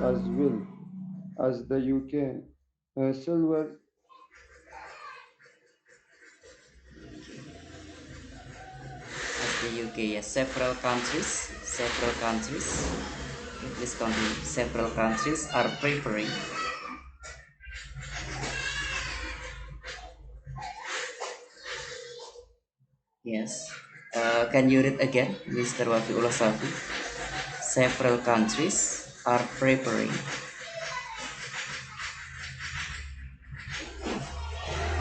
as well as the UK. Silver, As the UK, yes, several countries. Please continue. Several countries are preparing. Yes. Can you read again, Mr. Wafiullah Safi? Several countries are preparing.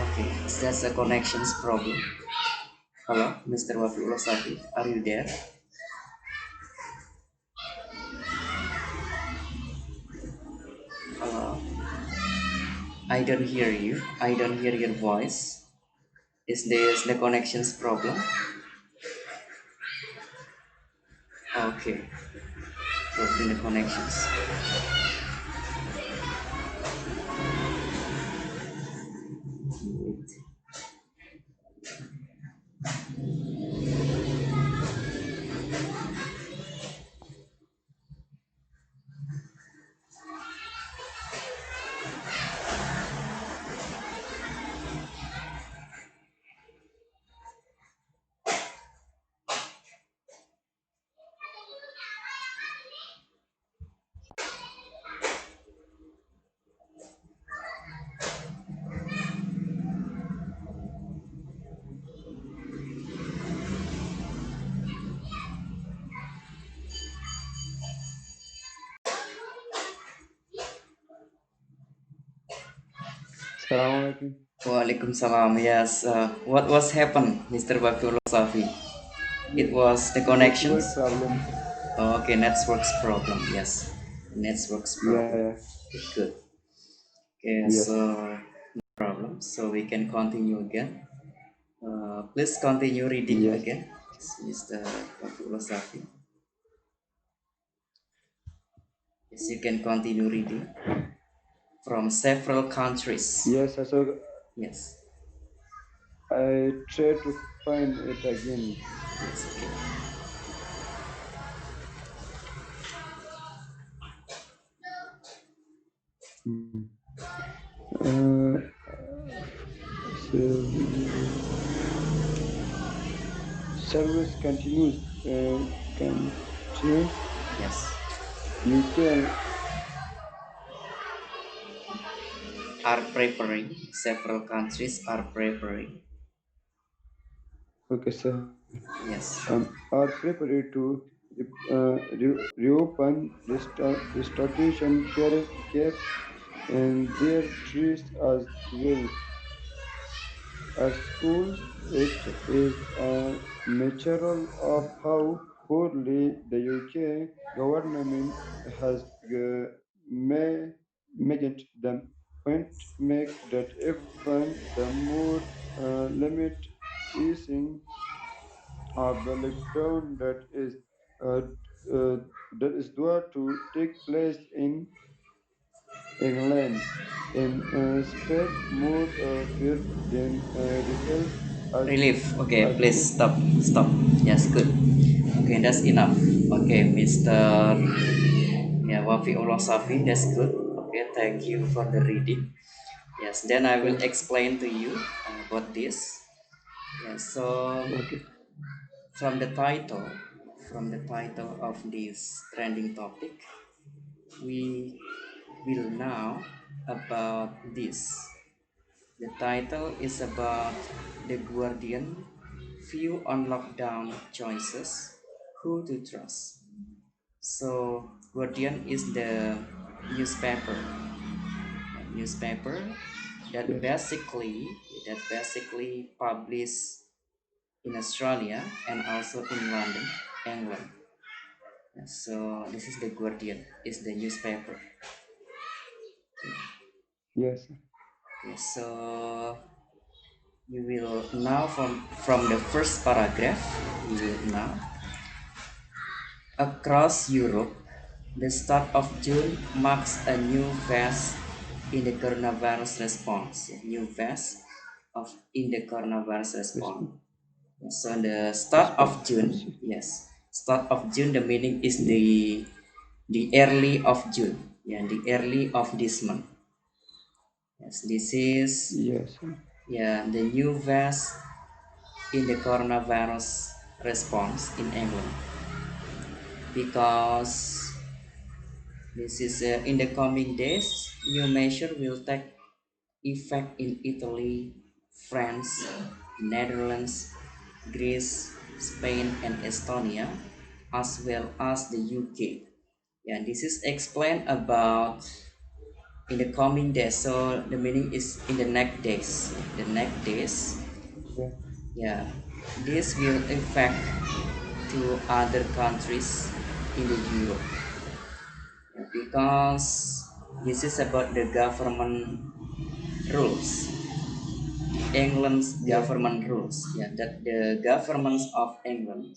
Okay, that's a connections problem. Hello, Mr. Wafiullah Safi, are you there? Hello, I don't hear you. I don't hear your voice. Is this the connections problem? Okay, problem in the connections. Assalamu alaikum. Waalaikumsalam. Yes. What was happened, Mr. Wafiullah Safi? It was the connections. Network problem. Okay, networks problem. Yes, networks Yeah, problem. yeah. Okay, good. Okay, so Yes. no problem. So we can continue again. Please continue reading Yes. again, Mr. Wafiullah Safi. Yes, you can continue reading from several countries. Yes. So Yes, I try to find it again. yes, okay. Hmm. Uh, so, service continues. Yes, UK. are preparing. Several countries are preparing. Okay, sir. Yes, Are prepared to reopen restoration care and their trees as well as schools. It is a material of how poorly the UK government has made the point make that even the more limit easing of the lockdown uh, uh, that is due to take place in England in spread more fear than relief as relief. Okay, as please it stop. Stop. Yes, good. Okay, that's enough. Okay, Mr. Yeah, Wafiullah Safi, that's good. Okay, thank you for the reading. Yes, then I will thank you. explain to you about this. Yes, so Okay. from the title, from the title of this trending topic, we will now about this. The title is about the Guardian view on lockdown choices, who to trust. So Guardian is the newspaper, newspaper that Yes. basically publish in Australia and also in London, England. So this is the Guardian, is the newspaper. Yes. Okay, so you will now from the first paragraph, you will now across Europe, the start of June marks a new phase in the coronavirus response. New phase in the coronavirus response. Response. So the start of Response. June, yes, start of June. The meaning is the early of June. Yeah, the early of this month. Yes, this is yes, yeah the new phase in the coronavirus response in England because this is in the coming days new measure will take effect in Italy, France, Netherlands, Greece, Spain, and Estonia, as well as the UK. Yeah, this is explained about in the coming days. So the meaning is in the next days. The next days, yes, yeah, this will affect to other countries in the Europe because this is about the government rules. England's yes, government rules, yeah, that the governments of England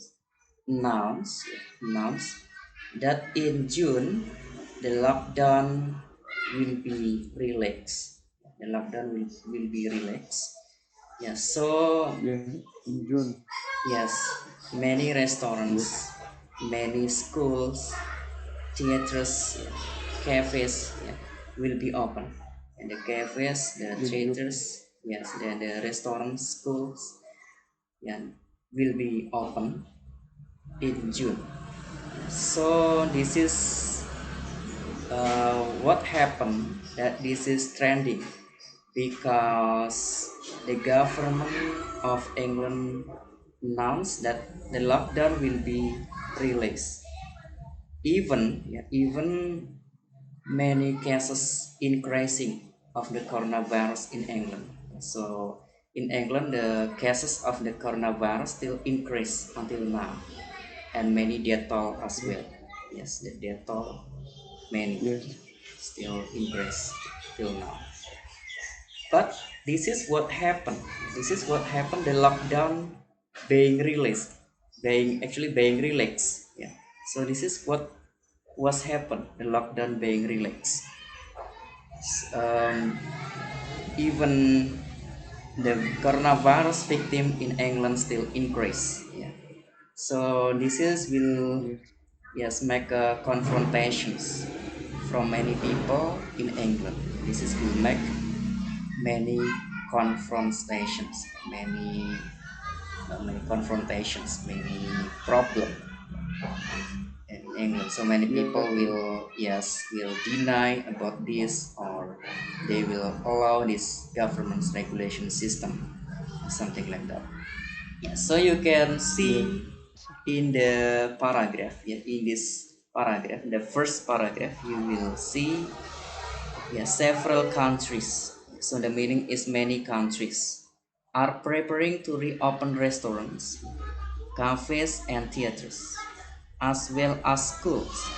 announced that in June the lockdown will be relaxed. The lockdown will be relaxed. Yeah, so yes, in June, yes, many yes, restaurants, many schools, theaters, yeah, cafes, yeah, will be open. And the cafes, the will be open. theaters, yes, the restaurants, schools, yeah, will be open in June. So this is what happened that this is trending because the government of England announced that the lockdown will be released. Even many cases increasing of the coronavirus in England. So in England, the cases of the coronavirus still increase until now, and many death toll as Yes, well. Yes, the death toll many yes, still increase till now. But this is what happened. This is what happened. The lockdown being released, being relaxed. Yeah. So this is what was happened. The lockdown being relaxed. Um, even the coronavirus victim in England still increase. Yeah. So this is will yes, yes make confrontations from many people in England. This is will make many confrontations, many confrontations, many problem in England. So many yes, people will yes will deny about this or they will allow this government's regulation system, something like that. Yeah, so you can yes, see in the paragraph, yeah, in this paragraph, the first paragraph, you will see yeah, several countries. So the meaning is many countries are preparing to reopen restaurants, cafes, and theaters, as well as schools.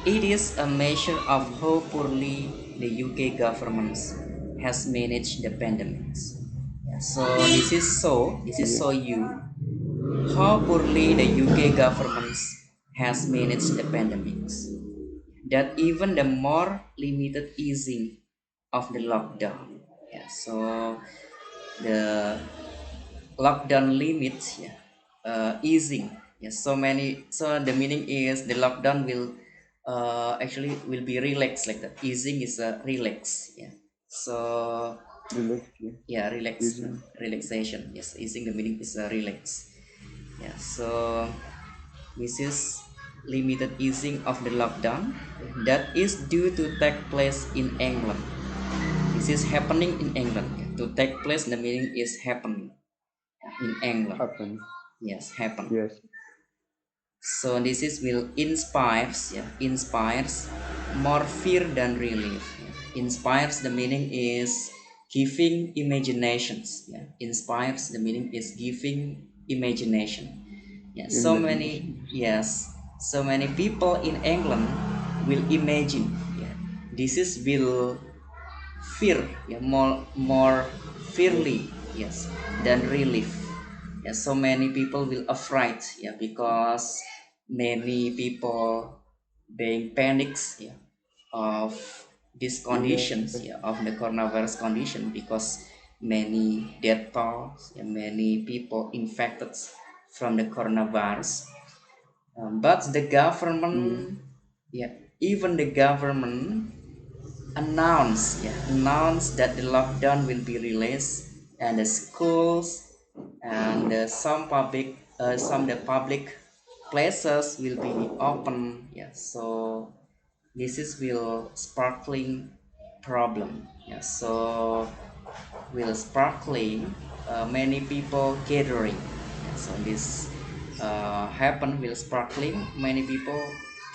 It is a measure of how poorly the UK government has managed the pandemics. Yeah, so this is yes, so you how poorly the UK government has managed the pandemics. That even the more limited easing of the lockdown. Yeah, so the lockdown limits, yeah, easing. Yes, so many. So the meaning is the lockdown will actually will be relaxed like that. Easing is a relax. Yeah. So relax, yeah, yeah, relax, using, relaxation. Yes, easing the meaning is a relax. Yeah. So this is limited easing of the lockdown that is due to take place in England. This is happening in England. To take place, the meaning is happening in England. happen, Yes, happen. yes, So this is will inspires, yeah, inspires more fear than relief. Yeah. Inspires the meaning is giving imaginations. Yeah. Inspires the meaning is giving imagination. Yeah. So many imagination, yes, yes, so many people in England will imagine. Yeah. This is will fear, yeah, more yes, fearly, yes, than relief. Yeah, so many people will afraid, yeah, because many people being panics, yeah, of these yes, conditions, yeah, of the coronavirus condition because many death tolls, yeah, many people infected from the coronavirus. But the yes, government, yeah, even the government announced that the lockdown will be released, and the schools and some the public places will be open. Yeah, so this is will sparkling problem. Yeah, so will sparkling many people gathering. Yeah, so this happen will sparkling many people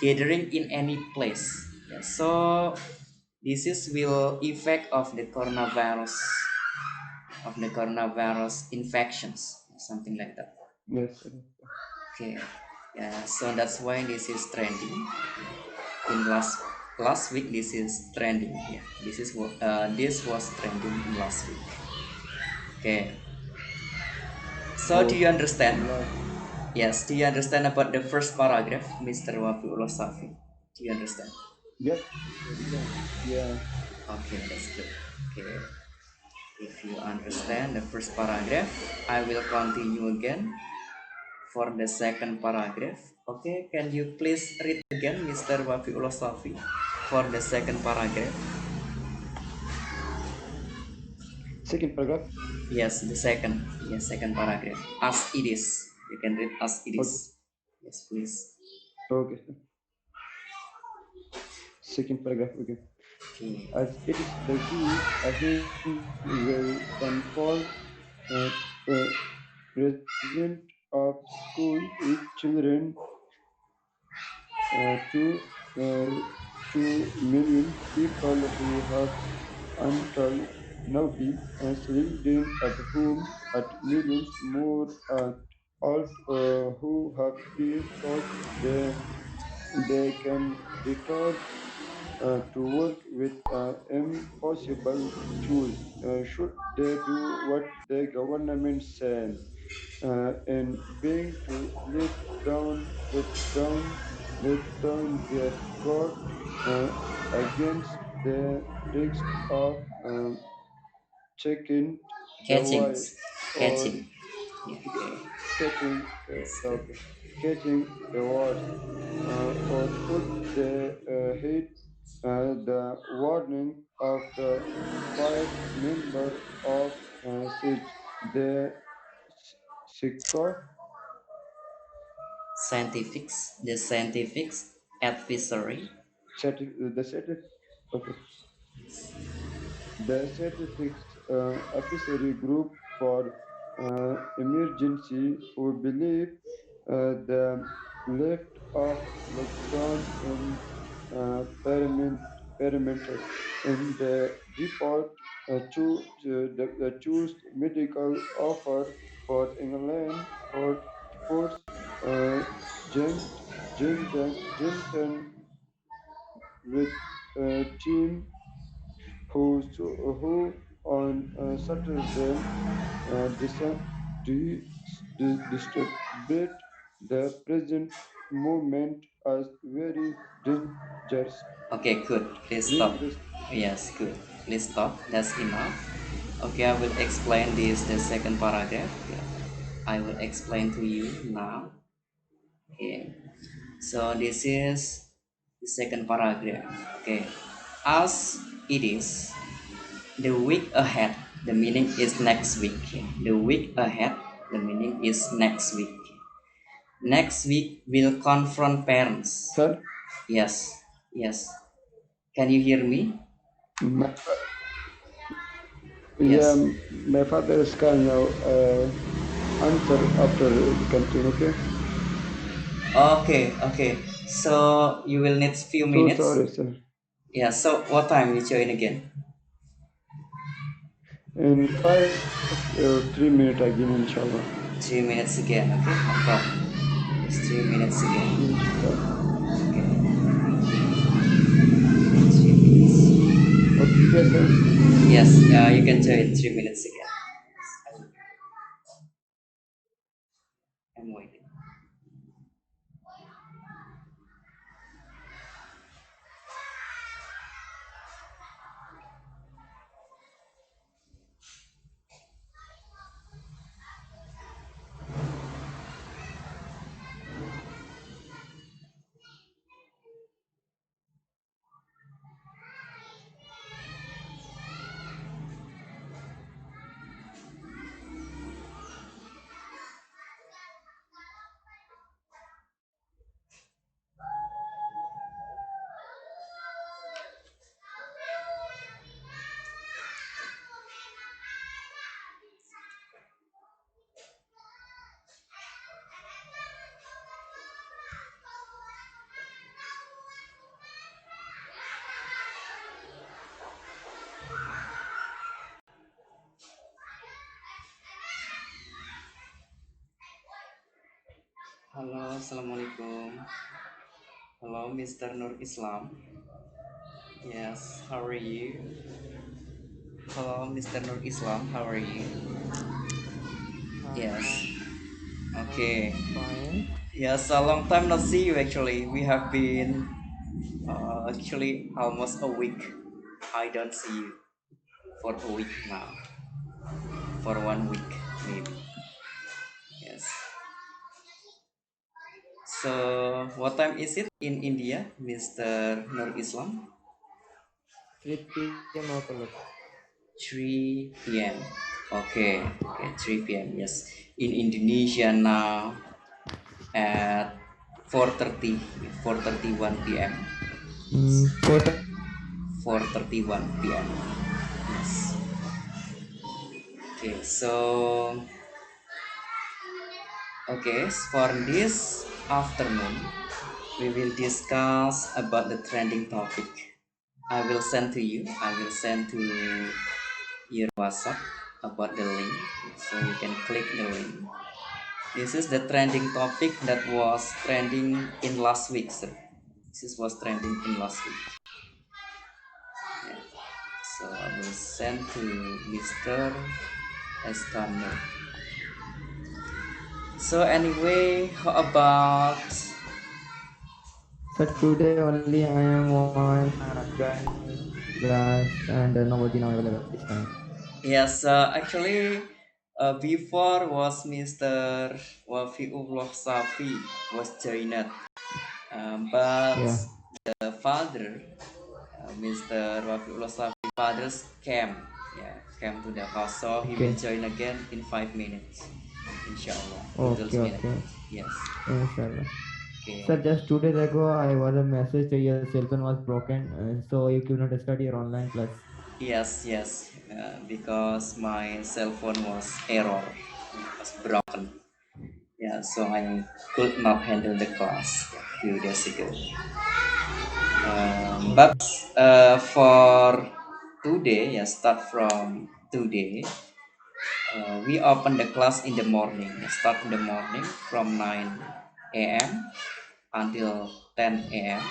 gathering in any place. Yeah, so this is will effect of the coronavirus infections, something like that. Yes, sir. Okay, yeah, so that's why this is trending. In last week, this is trending. Yeah, this is what this was trending in last week. Okay, so do you Oh, understand? last. Yes, do you understand about the first paragraph, Mr. Wafiullah Safi? Do you understand? Yes, yeah, yeah. Okay, that's good. Okay, if you understand the first paragraph, I will continue again for the second paragraph. Okay, can you please read again, Mr. Wafiullah Safi, for the second paragraph? Second paragraph. Yes, the second, yes, second paragraph. As it is. You can read as it Okay, is. Yes, please. okay, sir. Second paragraph. Okay. Okay. As it is the week ahead will unfold uh, uh, present of school with children to uh, 2 million people who have until now been sleeping at home, at millions more out who have been told they can return to work with impossible tools. Should they do what the government said? And being to down, let down their guard uh, against the risk of checking the Catching. virus or Catching. Yeah, okay. catching That's good. okay, catching the virus, or should they heed the warning of the five member of SIG, the secure The scientifics advisory. the okay, the scientific advisory group for emergency who believe the left of lockdown in parameter in the report choose medical offer for England for force uh, Gent, Genton with team who on Saturday distribute the present movement as very dangerous. Okay, good. Please stop. Dangerous. Yes, good. Please stop. That's enough. Okay, I will explain this the second paragraph. Yeah. I will explain to you now. Okay. So this is the second paragraph. Okay. As it is, the week ahead, the meaning is next week. The week ahead, the meaning is next week. Next week will confront parents. Sir, Yes, yes. Can you hear me? my, yeah, Yes. my father is calling now. Answer after continue. Okay. Okay, okay. So you will need few So minutes. sorry, sir. Yeah. So what time you join again? In 5 or 3 minutes again, inshallah. 3 minutes again. Okay, no problem. It's 3 minutes again. Inshallah. Okay, 3 minutes. Okay, sir. Yes. You can join 3 minutes again. I'm waiting. Assalamualaikum. Hello, Mr. Nur Islam. Yes, how are you? Hello, Mr. Nur Islam. How are you? Yes. Okay. I'm fine. Yes, a long time not see you actually. We have been actually almost a week. I don't see you for a week now. For 1 week, maybe. Yes. So, what time is it in India, Mr. Nur Islam? 3 p.m. o'clock. 3 p.m. Okay, okay, 3 p.m. Yes, in Indonesia now at 4:30, 4:31 p.m. Yes, 4:31. 4:31 p.m. Yes. Okay, so okay, for this afternoon, we will discuss about the trending topic. I will send to you. I will send to your WhatsApp about the link, so you can click the link. This is the trending topic that was trending in last week, sir. This was trending in last week. Yeah. So I will send to Mr. Eskandar. So anyway, how about So today only I am on joining class and nobody now available this time. yes? Actually, before was Mr. Wafiullah Safi was joined, but Yeah. the father, Mr. Wafiullah Safi father's came, yeah, came to the house, so he will Okay. join again in 5 minutes, inshallah, in those Okay. minutes. Okay. Yes. Inshallah. Okay. Sir, just 2 days ago I was a message to your cell phone was broken, so you could not start your online class. Yes, yes, because my cell phone was error, was broken. Yeah, so I could not handle the class a few days ago. But Okay. for today, yeah, start from today, we open the class in the morning. Start in the morning from 9 a.m. until 10 a.m.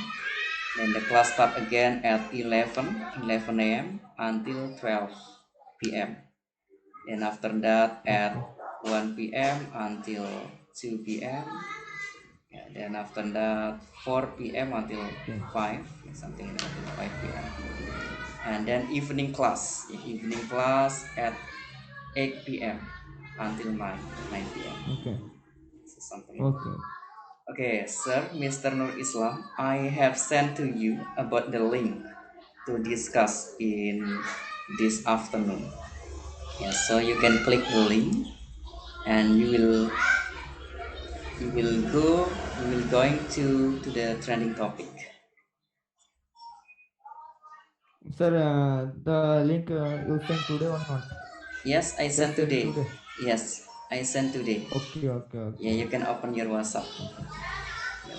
Then the class start again at 11 a.m. until 12 p.m. And after that at Okay. 1 p.m. until 2 p.m. Yeah, then after that 4 p.m. until Okay. 5, yeah, something like that, until 5 p.m. And then evening class, yeah, evening class at 8 p.m. until 9 p.m. Okay. So something like that. Okay. Okay, sir, Mr. Nur Islam, I have sent to you about the link to discuss in this afternoon. Yeah, so you can click the link and you will going to the trending topic. Sir, the link you sent today or not? Yes, I Just sent send today. today. Yes, I sent today. Okay. Okay. Yeah, Okay. you can open your WhatsApp, Okay.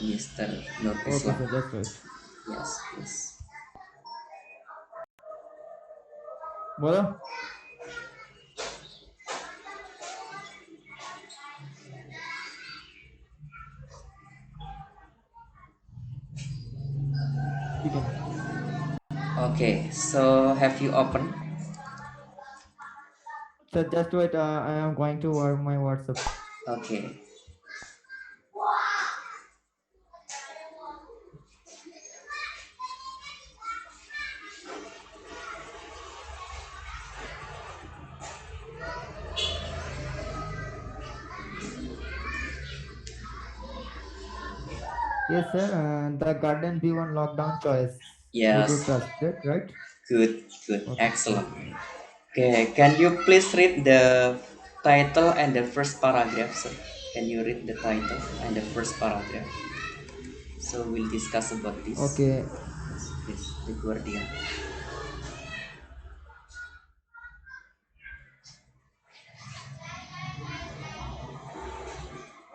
Mr. Nur Okay, Islam. sir. Just wait. Yes, yes. बोलो. ठीक है. Okay, so have you opened? Sir, just wait. I am going to my WhatsApp. Okay. Yes, sir. The Garden View on lockdown choice. You do Yes. trust that, right? Good, good, Okay. excellent. Just wait. Okay, can you please read the title and the first paragraph, sir? Can you read the title and the first paragraph? So we'll discuss about this. Okay. Yes, please, the Guardian.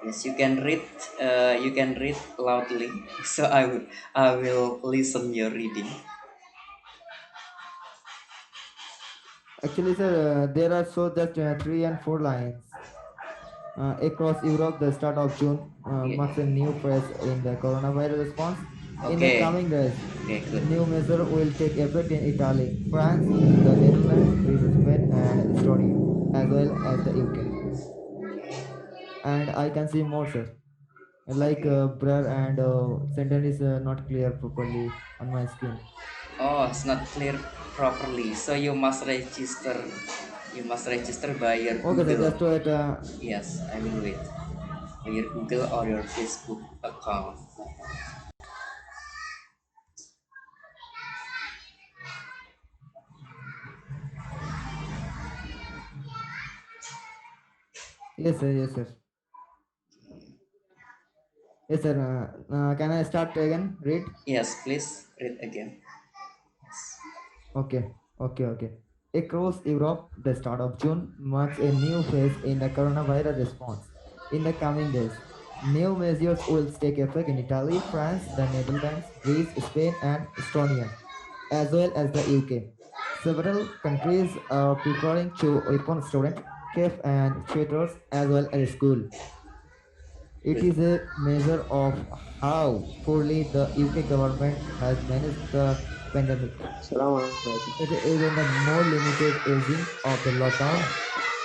Yes, you can read. You can read loudly. So I will listen your reading. Actually, sir, there are so just 3 and 4 lines. Across Europe, the start of June Yeah. marks a new phase in the coronavirus response. In the Okay. coming days, Okay, good. new measures will take effect in Italy, France, the Netherlands, Greece, Spain, and Estonia, as well as the UK. And I can see more, sir. Like Okay. blur and sentence is not clear properly on my screen. Oh, it's not clear properly. So you must register. You must register by your Okay, sir. Google. Just to it. Yes, I will wait. By your Google or your Facebook account. Yes, sir. Yes, sir. Yes, sir. Can I start again? Read. Yes, please read again. Okay, okay. Across Europe, the start of June marks a new phase in the coronavirus response. In the coming days, new measures will take effect in Italy, France, the Netherlands, Greece, Spain, and Estonia, as well as the UK. Several countries are preparing to open student, cafe, and theaters as well as school. It Good. is a measure of how poorly the UK government has managed the pandemic. Assalamualaikum. It is in the more limited easing of the lockdown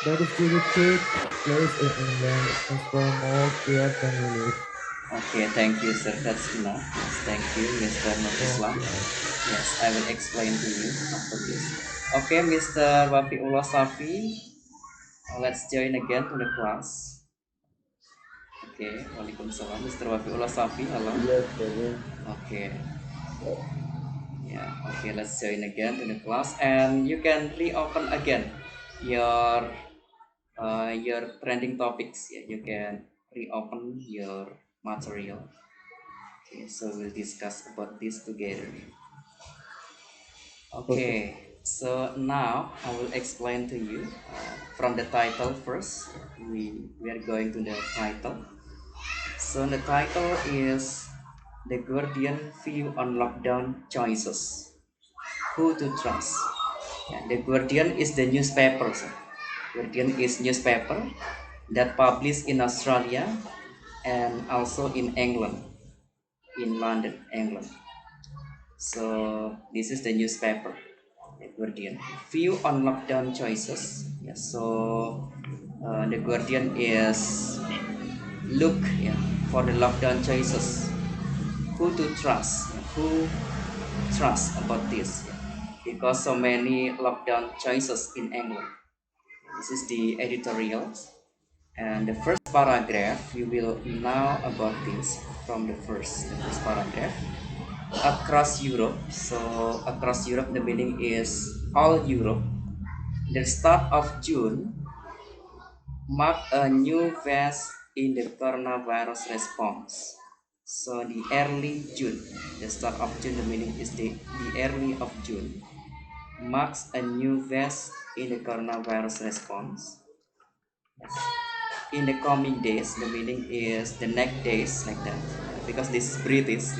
that is due to take place in England inspire more care than relief. Okay, thank you, sir. That's enough. Yes, thank you, Mr. Nafislam. Okay. Yes, I will explain to you after this. Okay, Mr. Wafiullah Safi, let's join again to the class. Okay, Waalaikumsalam, Mr. Wafiullah Safi. Hello. Yes, brother. Okay, yeah. Okay, let's join again to the class, and you can reopen again your your trending topics. Yeah, you can reopen your material. Okay, so we'll discuss about this together. Okay. Okay, so now I will explain to you from the title first. We are going to the title. So the title is The Guardian View on Lockdown Choices. Who to trust? Yeah, the Guardian is the newspaper. So Guardian is newspaper that published in Australia and also in England, in London, England. So this is the newspaper, the Guardian. View on lockdown choices. Yes. So the Guardian is look, yeah, for the lockdown choices. Who to trust? Who trust about this? Yeah. Because so many lockdown choices in England. This is the editorial. And the first paragraph, you will know about this from the first paragraph. Across Europe. So across Europe, the meaning is all Europe. The start of June marked a new phase in the coronavirus response. So the early June, the start of June, the meaning is the early of June marks a new phase in the coronavirus response. Yes. In the coming days, the meaning is the next days, like that, because this is British.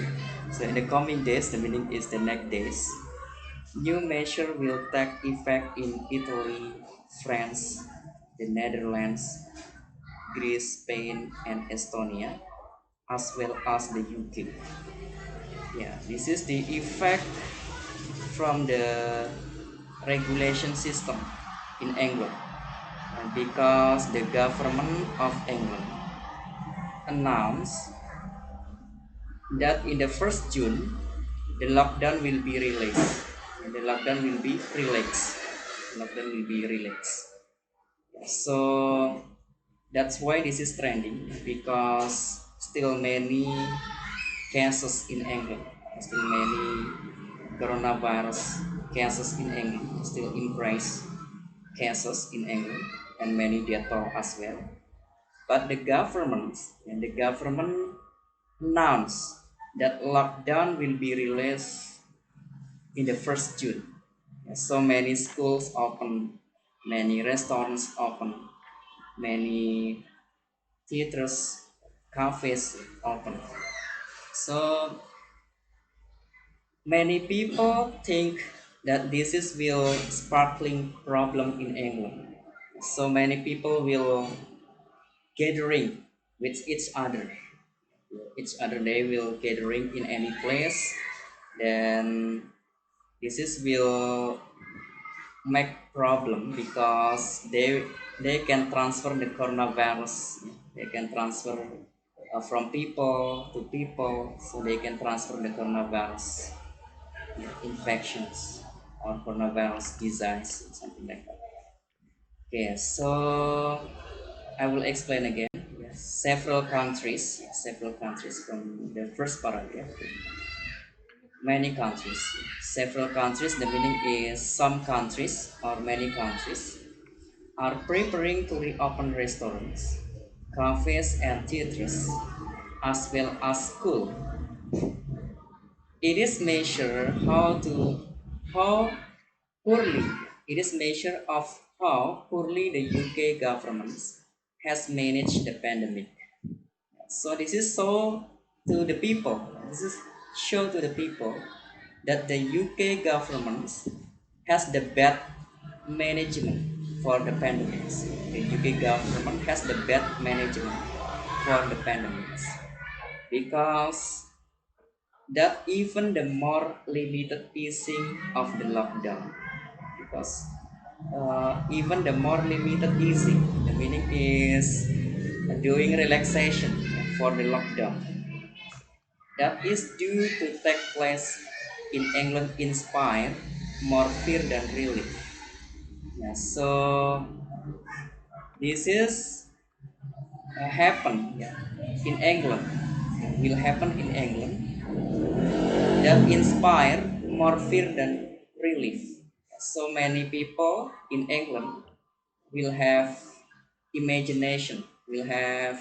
So in the coming days, the meaning is the next days. New measure will take effect in Italy, France, the Netherlands, Greece, Spain, and Estonia, as well as the UK. Yeah, this is the effect from the regulation system in England, and because the government of England announced that in the first June the lockdown will be released, and the lockdown will be relaxed. Lockdown will be relaxed. So that's why this is trending, because still many cases in England, still many coronavirus cases in England, still increase cases in England, and many death toll as well. But the government announced that lockdown will be released in the first June. So many schools open, many restaurants open, many theaters, cafes open. So many people think that this is will sparkling problem in England. So many people will gathering with each other they will gathering in any place, then this is will make problem because they can transfer the coronavirus. They can transfer from people to people, so they can transfer the coronavirus infections or coronavirus disease, something like that. Okay, so I will explain again. Yes, several countries from the first paragraph. Many countries, several countries. The meaning is some countries or many countries are preparing to reopen restaurants, cafes, and theaters, as well as school. It is measure how poorly it is measure of how poorly the UK government has managed the pandemic. So this is so to the people. This is show to the people that the UK government has the bad management for the pandemics. The UK government has the bad management for the pandemics because that even the more limited easing of the lockdown, because even the more limited easing, the meaning is doing relaxation for the lockdown that is due to take place in England inspire more fear than relief. Yeah, so this is happen, yeah, in England, will happen in England that inspire more fear than relief. So many people in England will have imagination, will have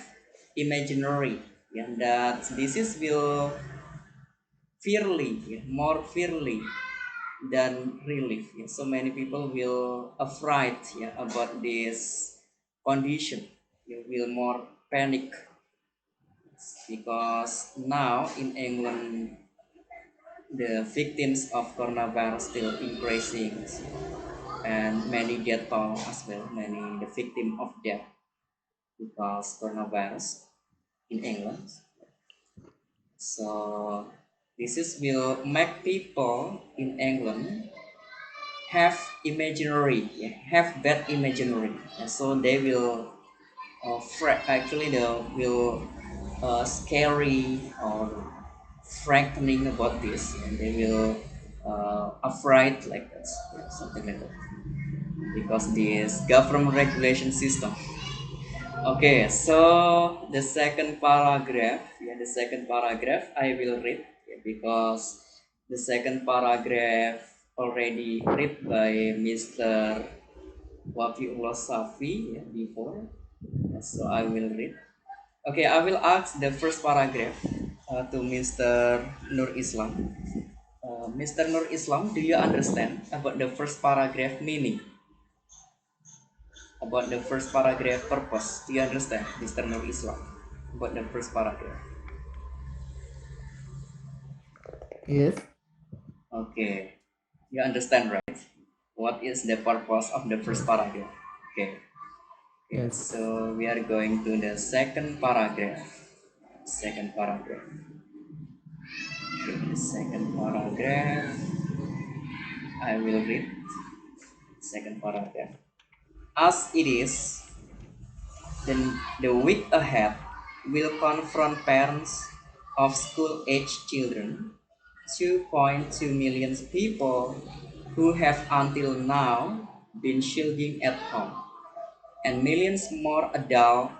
imaginary, and that disease will fearly, yeah, more fearly than relief. Yeah. So many people will afraid, yeah, about this condition. You will more panic because now in England the victims of coronavirus still increasing and many death toll as well, many the victim of death because coronavirus in England. So this is will make people in England have imaginary, yeah, have bad imaginary, and so they will actually they will scary or frightening about this, and they will afraid like that, yeah, something like that, because this government regulation system. Okay, so the second paragraph, yeah, the second paragraph I will read, yeah, because the second paragraph already read by Mr. Wafiullah Safi, yeah, before. Yeah, so I will read. Okay, I will ask the first paragraph to Mr. Nur Islam. Mr. Nur Islam, do you understand about the first paragraph meaning? About the first paragraph purpose? Do you understand, Mr. Nur Islam? About the first paragraph. Yes, Okay, you understand, right? What is the purpose of the first paragraph? Okay. Okay, yes, so we are going to the second paragraph. Second paragraph. Okay, the second paragraph. I will read second paragraph. As it is, then the week ahead will confront parents of school-age children, 2.2 million people who have until now been shielding at home, and millions more adults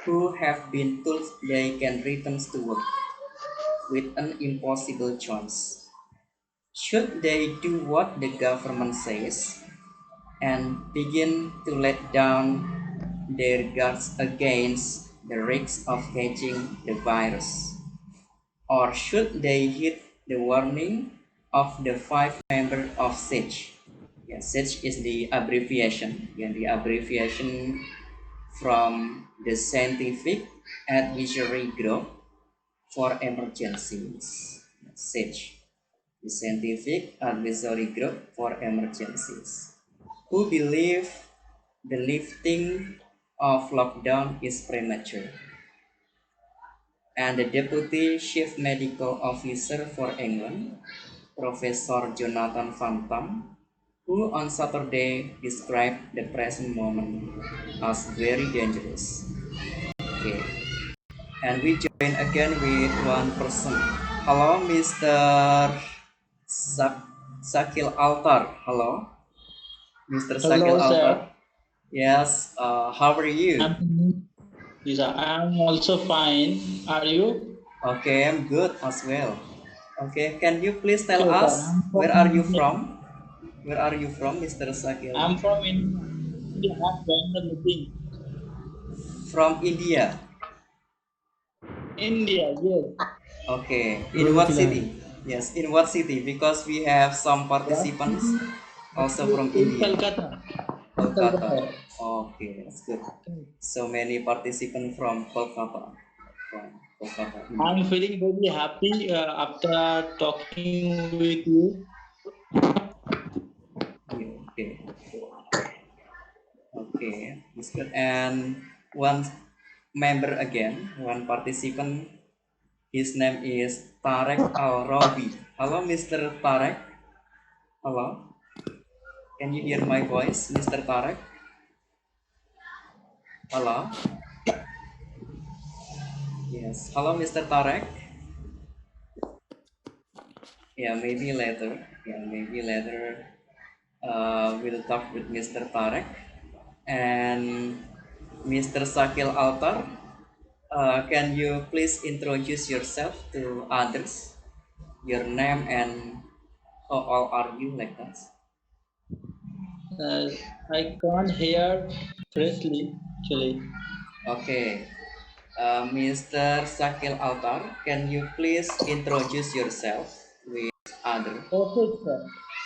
who have been told they can return to work with an impossible choice. Should they do what the government says and begin to let down their guards against the risk of catching the virus? Or should they heed the warning of the five members of SAGE? Yeah, SAGE is the abbreviation, yeah, the abbreviation from the Scientific Advisory Group for Emergencies. SAGE, the Scientific Advisory Group for Emergencies, who believe the lifting of lockdown is premature, and the Deputy Chief Medical Officer for England, Professor Jonathan Van Tam, who on Saturday described the present moment as very dangerous. Okay, and we join again with one person. Hello, Mr. Sakil Altar. Hello, Mr. Sakil Hello, sir. Altar. Yes, how are you? I'm Lisa. I'm also fine. Are you? Okay, I'm good as well. Okay, can you please tell Okay, sir. us I'm where from are you India. from? Where are you from, Mr. Sakil? I'm from India. India. I'm joined the meeting. From India. India, yes. Okay, in Good what to learn. city? Yes, in what city? Because we have some What participants city? also Actually, from in India. Calcutta. In Kolkata. Calcutta. Okay, that's good. Okay. So many participants from Kolkata. From Kolkata, I'm India. feeling very happy after talking with you. Yeah, okay, okay, that's good. And one member again, one participant. His name is Tarek Al Rawi. Hello, Mr. Tarek. Hello. Can you hear my voice, Mr. Tarek? Hello. Yes. Hello, Mr. Tarek. Yeah, maybe later. Yeah, maybe later. We'll talk with Mr. Tarek and Mr. Sakil Altar. Can you please introduce yourself to others? Your name and how old are you, like that? Uh, I can't hear freshly, actually. Okay. Mr. Sakil Altar, can you please introduce yourself with other? Okay, sir.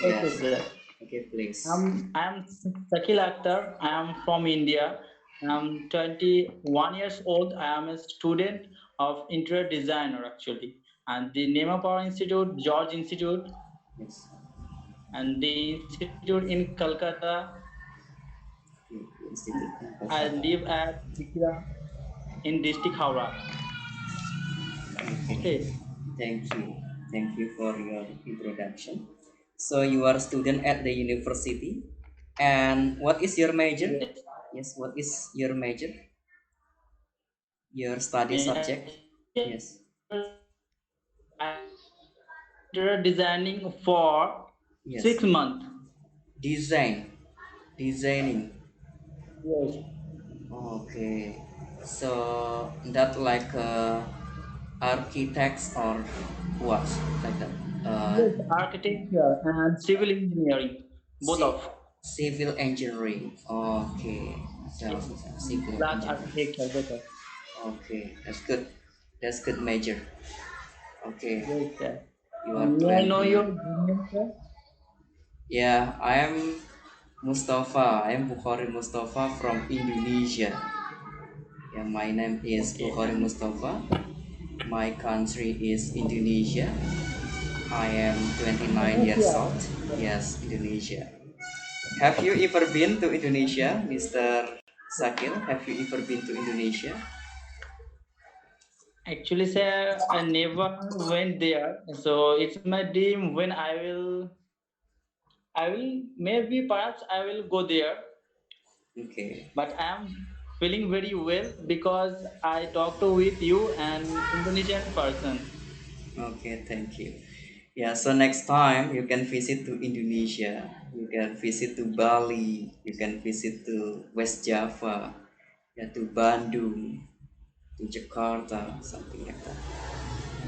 Okay, Yes. sir. Okay, please. I'm Sakil Akhtar. I am from India. I'm 21 years old. I am a student of interior designer actually. And the name of our institute, George Institute, Yes. and the institute in Calcutta. Okay. Institute in I Kolkata. live at Tikra in district Howrah. Okay. Okay. Thank you. Thank you for your introduction. So you are a student at the university, and what is your major? Yes. Yes. What is your major? Your study Major subject? I Yes. interior designing for Yes. 6 months. Design. Designing. Yes. Okay, so that like architects or what like that? Yes, architecture and civil engineering, both C- of. civil engineering. Okay, so Yes, civil plus engineering. architecture, both of. Okay, that's good. That's good major. Okay, Yes, sir. you are May I know your 20. good name, sir? Yeah, I am Mustafa. I am Bukhari Mustafa from Indonesia. Yeah, my name is Okay, Bukhari and Mustafa. My country is Indonesia. I am 29 years Indonesia. old. Yes, Indonesia. Have you ever been to Indonesia, Mr. Sakil? Have you ever been to Indonesia? Actually, sir, I never went there, so it's my dream. When I will maybe perhaps I will go there. Okay. But I am feeling very well because I talked with you, an Indonesian person. Okay, thank you. Yeah, so next time you can visit to Indonesia. You can visit to Bali. You can visit to West Java. Yeah, to Bandung, to Jakarta, something like that.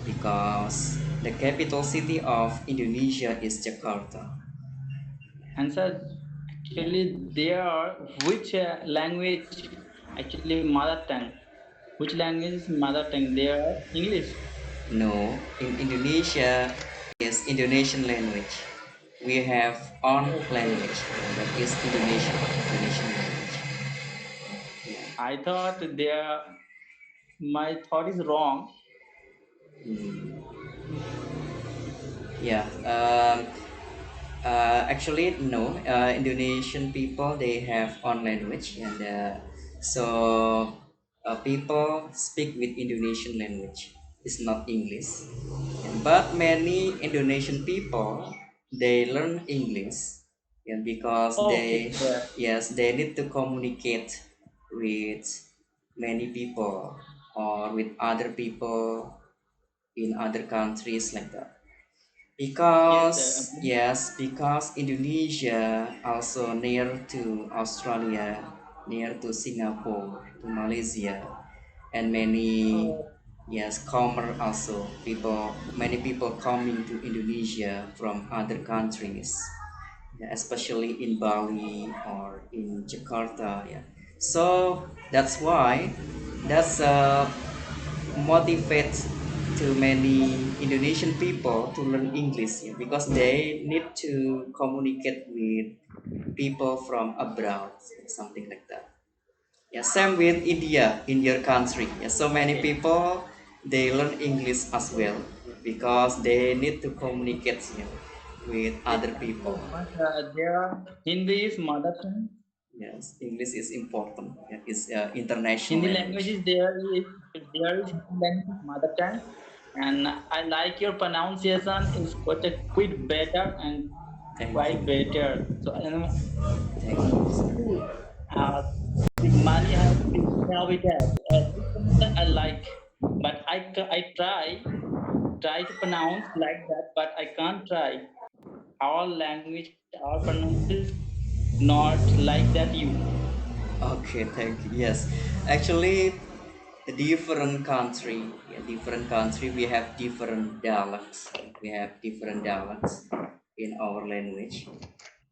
Because the capital city of Indonesia is Jakarta. And sir, Yeah. actually, there are which language actually mother tongue? Which language is mother tongue? They are English. No, in Indonesia is Indonesian language. We have own Okay. language that is Indonesian, Indonesian language. Yeah. I thought there my thought is wrong. Mm. Yeah. Actually, no. Indonesian people they have own language, and So people speak with Indonesian language. It's not English. But many Indonesian people they learn English, because they, Okay, sir. yes, they need to communicate with many people or with other people in other countries like that. Yes, Because, sir. yes, because Indonesia also near to Australia, near to Singapore, to Malaysia, and many, Oh, yes, comer also people, many people coming to Indonesia from other countries, yeah, especially in Bali or in Jakarta, yeah. So that's why, that's motivate to many Indonesian people to learn English, yeah, because they need to communicate with people from abroad, something like that. Yeah, same with India, in your country. Yeah, so many okay. people they learn English as well because they need to communicate, with Yes, other people. actually, but their Hindi is mother tongue. Yes, English is important. Yeah, it's international Hindi language language. is Hindi language is mother tongue, and I like your pronunciation is quite better and Thank quite you. better. So Thank you, true. sir. Uh, the money has been habitat. This pronunciation I like, but I try to pronounce like that, but I can't try. Our language, our pronunciation is not like that. You. Okay, thank you. Yes, actually, the different country, yeah, different country, we have different dialects. We have different dialects in our language,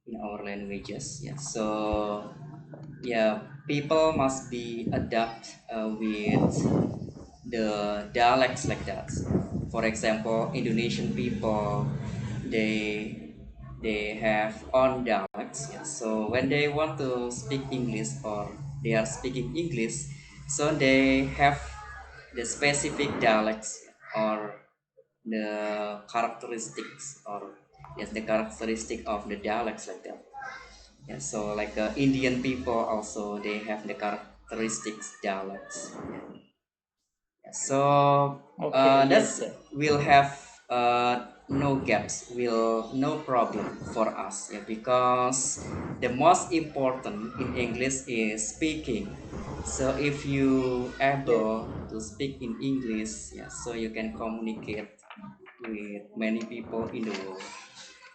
in our languages. Yeah. So yeah, people must be adapt with the dialects like that. For example, Indonesian people, they they have own dialects. Yeah. So when they want to speak English or they are speaking English, so they have the specific dialects or the characteristics, or yes, the characteristic of the dialects like that. Yeah, so like Indian people also they have the characteristics dialects. So Okay. Yes, that's sir. will have no gaps, will no problem for us, yeah, because the most important in English is speaking. So if you Yes. able to speak in English, yeah, so you can communicate with many people in the world.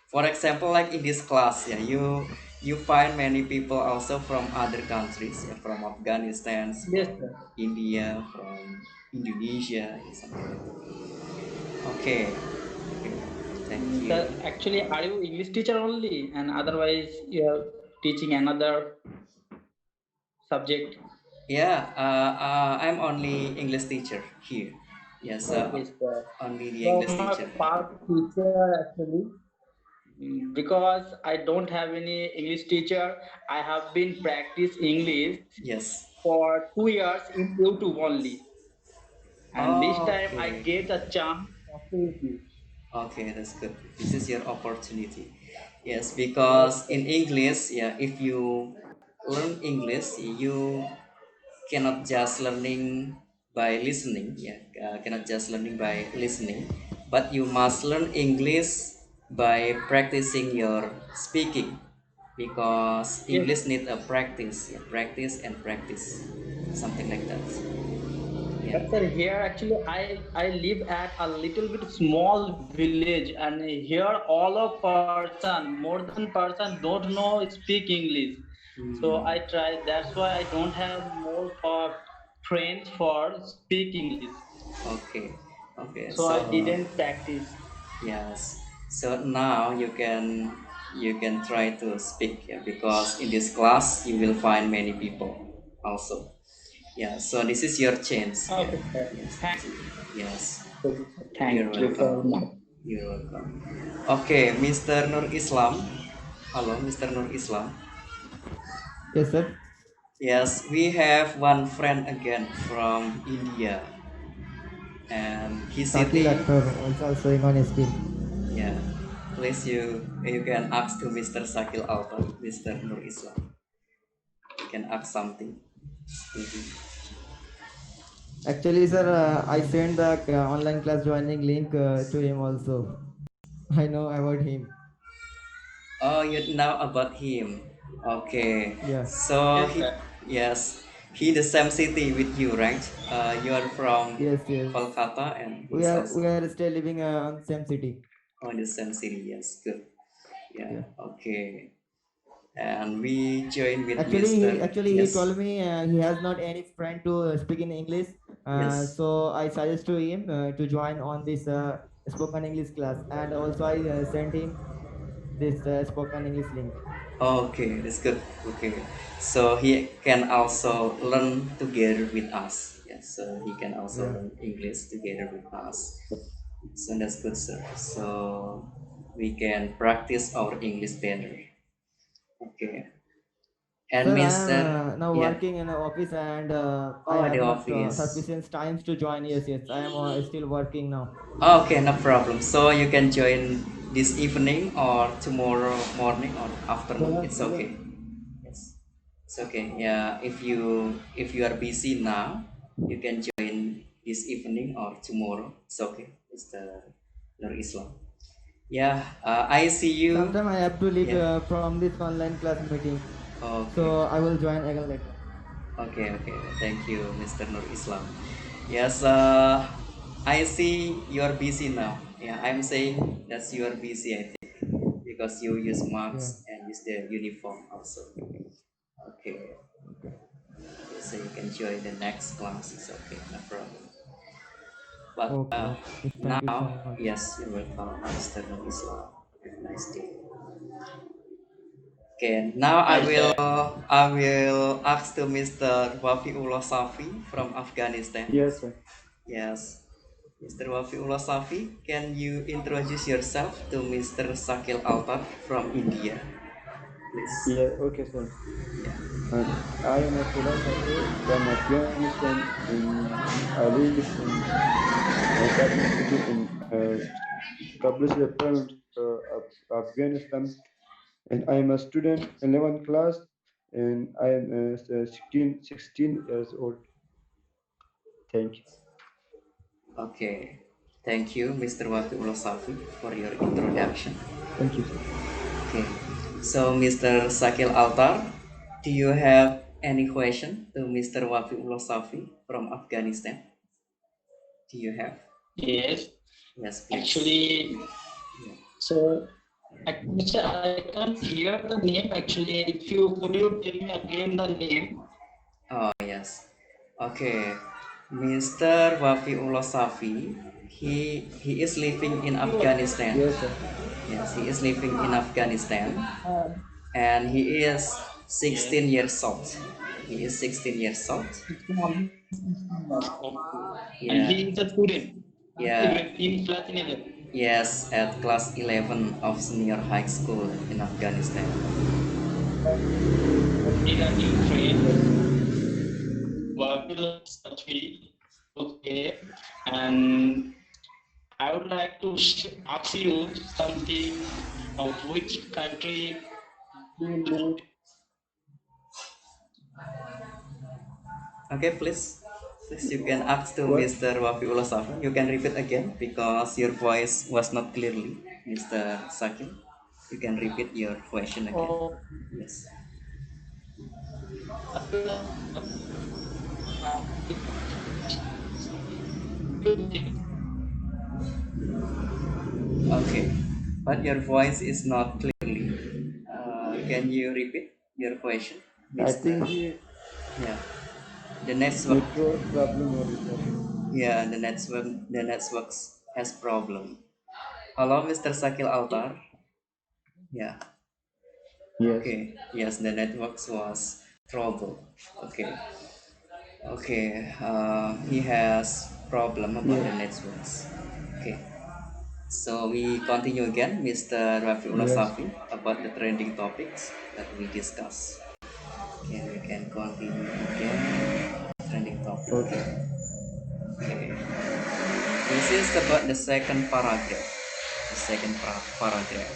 For example, like in this class, yeah, you find many people also from other countries, yeah, from Afghanistan, Yes, from sir. India, from Indonesia, yeah, something like that. Okay, okay, thank you. Sir, actually, are you English teacher only, and otherwise you're teaching another subject? Yeah, I'm only English teacher here. Yes, Okay, sir. only the So English I'm a teacher here. part teacher actually. Because I don't have any English teacher, I have been practice English Yes. for 2 years in YouTube only, and this time I Okay. get a chance to talk you. Okay, that's good. This is your opportunity. Yes, Yes, because sir. in English, yeah, if you learn English, you cannot just learning by listening, yeah, cannot just learning by listening, but you must learn English by practicing your speaking, because Yes, English need a practice, yeah, practice and practice, something like that. Yeah. but sir, here actually I live at a little bit small village, and here all of person, more than person don't know speak English. So I Hmm. try. That's why I don't have more friends for speak English. Okay. Okay. So I So didn't practice. yes. So now you can try to speak, yeah, because in this class you will find many people also. Yeah. So this is your chance. Yeah. Okay, sir. Yes. Thank Yes. you. You're Thank you very welcome. much. You're welcome. Okay, Mr. Nur Islam. Hello, Mr. Nur Islam. Yes, sir. Yes, we have one friend again from India, and he's Sakil sitting. actor also showing on his screen. Yeah, please you can ask to Mr. Sakil Alta, Mr. Nur Islam. You can ask something. Study. Actually, sir, I sent the online class joining link to him also. I know about him. Oh, you know about him. Okay. Yeah. So Yes, he, sir. yes, he the same city with you, right? You are from Yes, yes. Kolkata, and We he's are also we are still living on same city. on the same city. Yes, good. Yeah. Yeah. Okay. And we join with Mister. Actually he Yes. told me he has not any friend to speak in English. Yes. So I suggest to him to join on this spoken English class, and also I sent him this spoken English link. Okay, that's good. Okay, so he can also learn together with us. Yes, so he can also Yeah. learn English together with us. So that's good, sir. So we can practice our English better. Okay, and Sir, I am Mister, now yeah. working in an office, and I Oh, have the not office. sufficient times to join. Yes, yes, I am still working now. Okay, no problem. So you can join this evening or tomorrow morning or afternoon. It's okay. Yes, it's okay. Yeah, if you are busy now, you can join this evening or tomorrow. It's okay. It's the Nur Islam. Yeah, I see you. Sometime I have to leave Yeah. from this online class meeting, Okay. so I will join again later. Okay. Okay. Thank you, Mr. Nur Islam. Yes. I see you are busy now. Yeah, I'm saying that you are busy. I think because you use Yeah. marks and use the uniform also. Okay. Okay. So you can join the next class. It's okay, no problem. But Okay. Okay. Thank you so now, much. yes, you're welcome, Mr. Islam. Have a nice day. Okay, now I Nice, will sir. I will ask to Mr. Wafiullah Safi from Afghanistan. Yes, sir. Yes, Mr. Wafiullah Safi, can you introduce yourself to Mr. Sakil Altar from India, please? Yeah, okay, sir. Yeah. I am Abdullah Safi from Afghanistan, and I live in a capital city in Kabul, province of Afghanistan, and I am a student, 11th class, and I am 16 years old. Thank you. Okay. Thank you, Mr. Wafiullah Safi, for your introduction. Thank you, sir. Okay, so Mr. Sakil Altar, do you have any question to Mr. Wafiullah Safi from Afghanistan? Do you have? Yes. Yes, please. Actually, Yeah. so actually, sir, I can't hear the name. Actually, if you could you tell me again the name? Oh, yes. Okay, Mr. Wafiullah Safi, he is living in Afghanistan. Yes, sir. Yes, he is living in Afghanistan, Uh, and he is yes. 16 years old. He is 16 years old. Okay. And he Yeah, is a student yeah. in class 11. Yes, at class 11 of senior high school in Afghanistan. He's a new friend. Yes. Wapil Safi. Okay. And I would like to ask you something of which country you live. Okay, please. Please, you can ask to What? Mr. Wafiullah Safi. You can repeat again because your voice was not clearly, Mr. Sakin. You can repeat your question again. Oh, Yes. I would like Okay. But your voice is not clearly. Can you repeat your question, I Mr. think he Yeah. The network. network problem or sir. Yeah, the networks has problem. Hello, Mr. Sakil Altar. Yeah. Yes. Okay. Yes, the networks was trouble. Okay. Okay. He has problem about Yes. the networks. Okay. So we continue again, Mr. Rafiullah Yes. Safi, about the trending topics that we discussed. Okay, we can continue again. Trending topic. Okay. Okay. This is about the second paragraph. The second paragraph.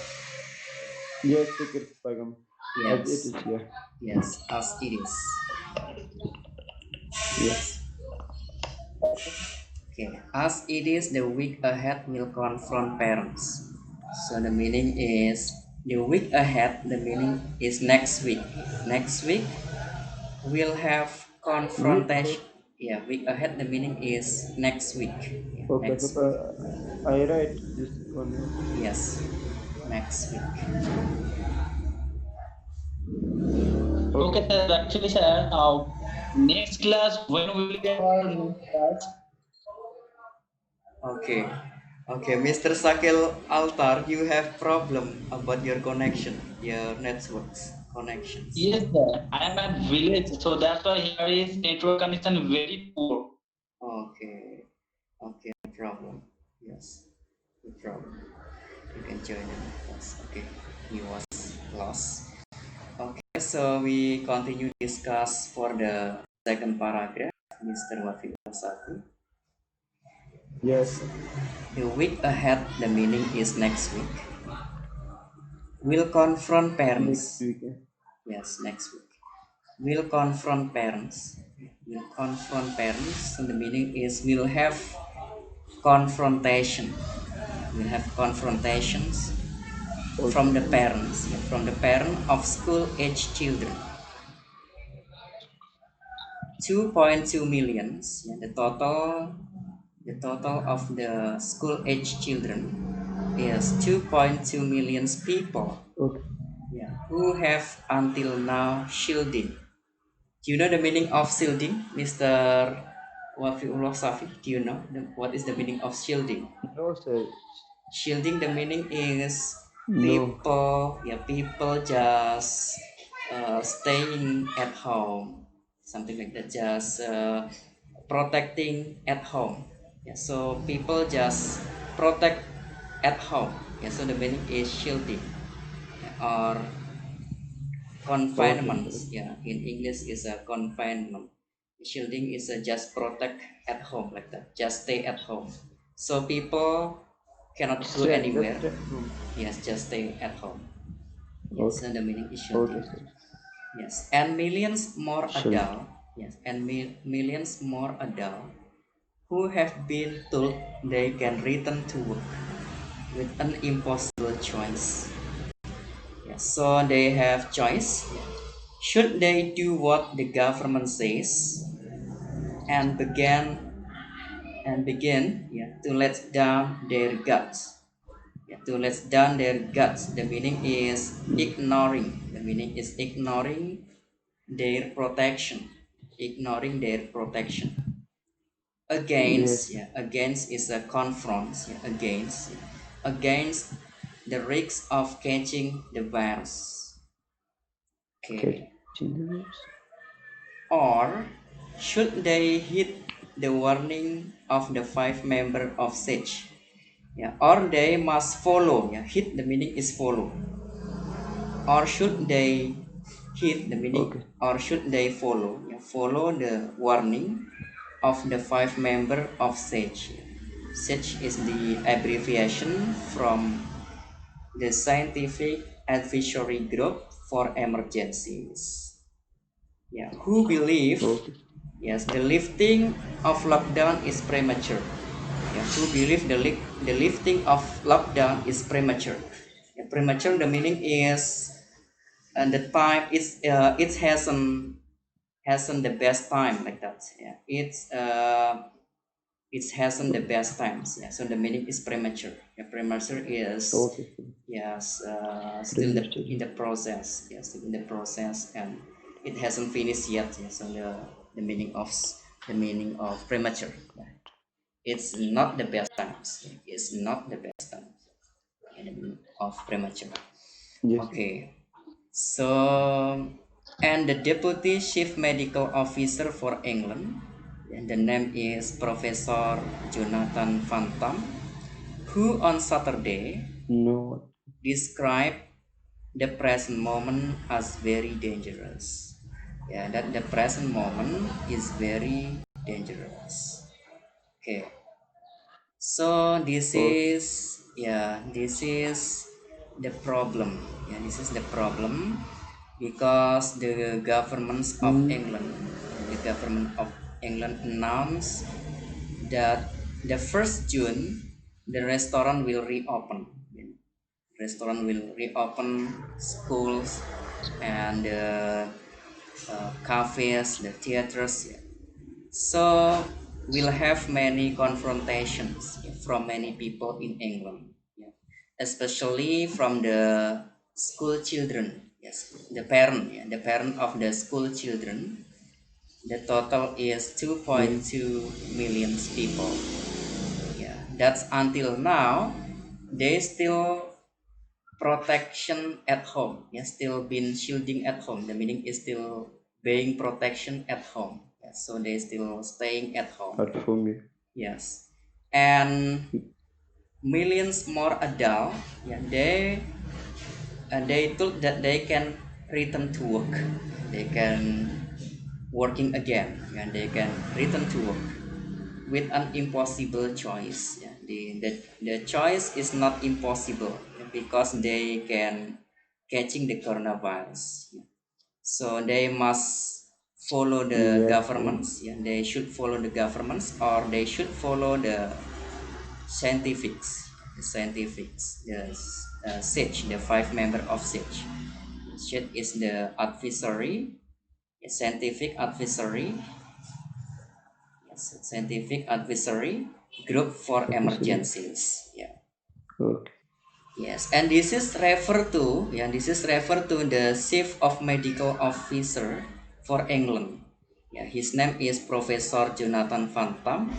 Yes, Secret Pagam. As it Yes. is here. Yes, as it is. Yes. Okay, as it is the week ahead will confront parents. So the meaning is the week ahead, the meaning is next week. Next week we'll have Week ahead. confrontation. Yeah, week ahead, the meaning is next week. Yeah, Okay, so next week. I write this one word. Yes, next week. Okay, Okay, sir. sir. Actually, sir, next class, when will be our next class? Okay. Okay, Mr. Sakil Altar, you have problem about your connection, your networks connections. Yes, sir. I am at village, so that's why here is network connection very poor. Okay. Okay, no problem. Yes, no problem. You can join in class. Okay, he was lost. Okay, so we continue discuss for the second paragraph, Mr. Wafi Wasaku. Yes, Yes. The week ahead, the meaning is next week. Will confront next parents. weekend. Yes, next week. Will confront parents. Will confront parents. And the meaning is will have confrontation. Will have confrontations from Okay, the sir. parents. Yeah, from the parent of school age children. 2.2 millions. Yeah, the total of the school age children is 2.2 millions people. Okay. Yeah, who have until now shielding. Do you know the meaning of shielding, Mr. Wafiullah Safi? Do you know what is the meaning of shielding? No, sir. Shielding, the meaning is No. people just staying at home, something like that, just protecting at home. Yeah, so people just protect at home. Yeah, so the meaning is shielding, or Okay, confinement. sir. Yeah, in English is a confinement. Shielding is a just protect at home, like that, just stay at home, so people cannot go Just anywhere. stay home. Yes, just stay at home. Yes, Okay. so the meaning is Okay, shielding. sir. Yes, and millions more Shield. adult. Yes, and millions more adult who have been told they can return to work with an impossible choice. Yes, so they have choice. Should they do what the government says and begin, yeah, to let down their guts? Yeah, to let down their guts. The meaning is ignoring. The meaning is ignoring their protection. Ignoring their protection. Against, Yes. yeah, against is a confront. Yeah, against the risk of catching the virus. Okay. Catching the words. Or should they heed the warning of the five member of sage? Yeah, or they must follow. Yeah, heed, the meaning is follow. Or should they heed, the meaning, Okay. or should they follow? Yeah, follow the warning of the five member of sage. Sage is the abbreviation from the scientific advisory group for emergencies. Yeah, who believe, Okay. yes, the lifting of lockdown is premature. Yeah, who believe the lifting of lockdown is premature. Yeah, premature, the meaning is, and the time it hasn't the best time, like that. Yeah, it hasn't the best times. Yeah, so the meaning is premature. Yeah, premature is, Okay, sir. yes, still in Premature. the process. Yes, still in the process, and it hasn't finished yet. Yeah, so the meaning of the meaning of premature. Yeah. It's not the best times. Yeah, it's not the best times. Yeah, the meaning of premature. Yes, sir. Okay. So, and the deputy chief medical officer for England, and the name is Professor Jonathan Van Tam, who on Saturday No. described the present moment as very dangerous. Yeah, that the present moment is very dangerous. Okay, so this Okay. is, yeah, this is the problem. Yeah, this is the problem because the governments of Hmm. England, the government of England announced that the 1st June the restaurant will reopen. Restaurant will reopen, schools and cafes, the theaters. Yeah. So we'll have many confrontations, yeah, from many people in England, yeah, especially from the school children. Yes, the parent, yeah, the parent of the school children. The total is Yeah. 2.2 million people. Yeah, that's until now. They still protection at home. Yeah, still been shielding at home. The meaning is still being protection at home. Yeah, so they still staying at home. At home. Yeah. Yes, and millions more adult. Yeah, they thought that they can return to work. They can working again, and they can return to work with an impossible choice. Yeah, the choice is not impossible, yeah, because they can catching the coronavirus. Yeah. So they must follow the Yes. governments. Yeah, they should follow the governments, or they should follow the scientifics. The scientifics, the SAGE, the five member of SAGE. SAGE is the advisory, a scientific advisory, yes, scientific advisory group for Officially. emergencies. Yeah. Okay. Yes, and this is refer to, yeah, this is refer to the chief of medical officer for England. Yeah, his name is Professor Jonathan Van Tam.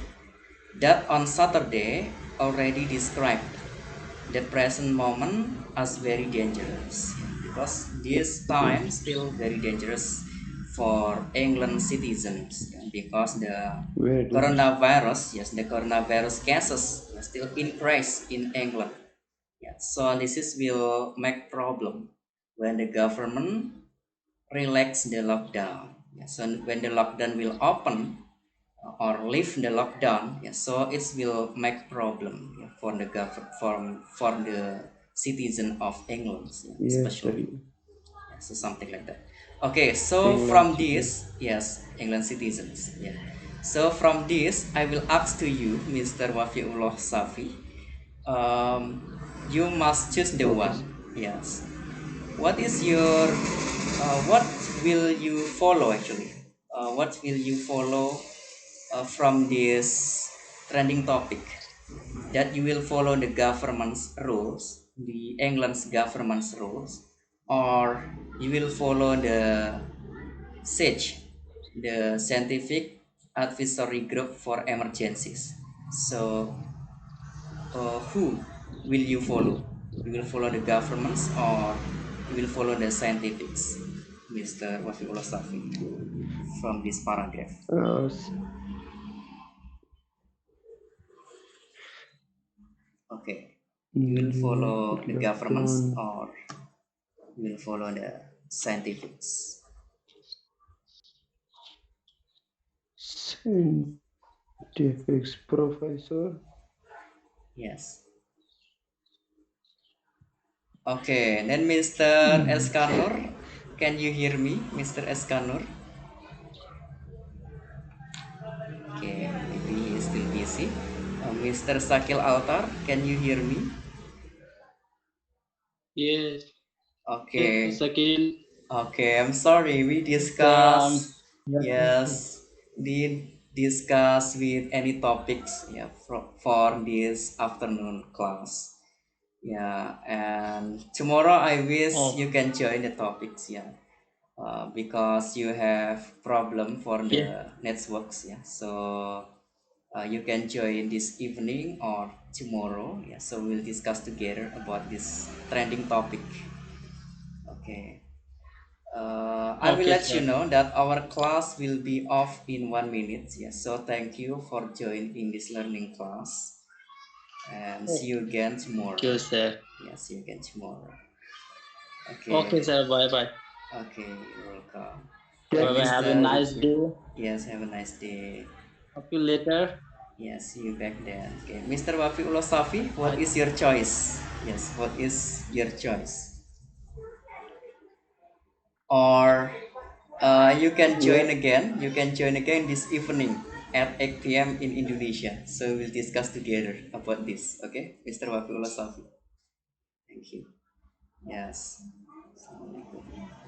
That on Saturday already described the present moment as very dangerous, because this time still very dangerous for England citizens, yeah, because the Very dangerous. coronavirus, yes, the coronavirus cases are still increase in England. Yeah, so this is will make problem when the government relax the lockdown. Yeah, so when the lockdown will open or lift the lockdown, yeah, so it will make problem, yeah, for the for the citizen of England, yeah, Yes, especially. definitely. Yeah, so something like that. Okay, so England from citizen. this, yes, England citizens, yeah. So from this, I will ask to you, Mr. Wafiullah Safi, um, you must choose the Okay, one. sir. Yes. What is your what will you follow actually? What will you follow from this trending topic? That you will follow the government's rules, the England's government's rules, or you will follow the SAGE, the Scientific Advisory Group for Emergencies. So, who will you follow? You will follow the governments, or you will follow the scientifics, Mr. Wafiullah Safi, from this paragraph. S- Okay. You will the follow the governments, lockdown or you will follow the scientifics. scientific professor. Yes. Okay, then Mr. Mm, Eskanur, can you hear me, Mr. Eskanur? Okay, maybe he is still busy. Mr. Sakil Altar, can you hear me? Yes, yes, Okay, Akil. okay, I'm sorry. We So, discuss, yes, did discuss with any topics, yeah, for this afternoon class. Yeah, and tomorrow I wish oh, you can join the topics, yeah, because you have problem for yeah. the networks, yeah. So you can join this evening or tomorrow, yeah. So we'll discuss together about this trending topic. Okay. I will Okay, let you sir. know that our class will be off in 1 minute. Yes, so thank you for joining this learning class, and see you again Okay, tomorrow. sir. Yeah, see you again tomorrow. Okay, Okay, sir. Bye bye. okay, you're welcome. thank Bye bye. you. Have a Mr. Thank nice you. day. Yes, have a nice day. Talk to you later. Yes, see you back then. Okay, Mr. Wafiullah Safi, what Bye. is your choice? Yes, what is your choice? Or You can join Yeah. again. You can join again this evening at 8 p.m. in Indonesia. So we'll discuss together about this. Okay, Mr. Wafiullah Safi. Thank you. Yes. Assalamualaikum.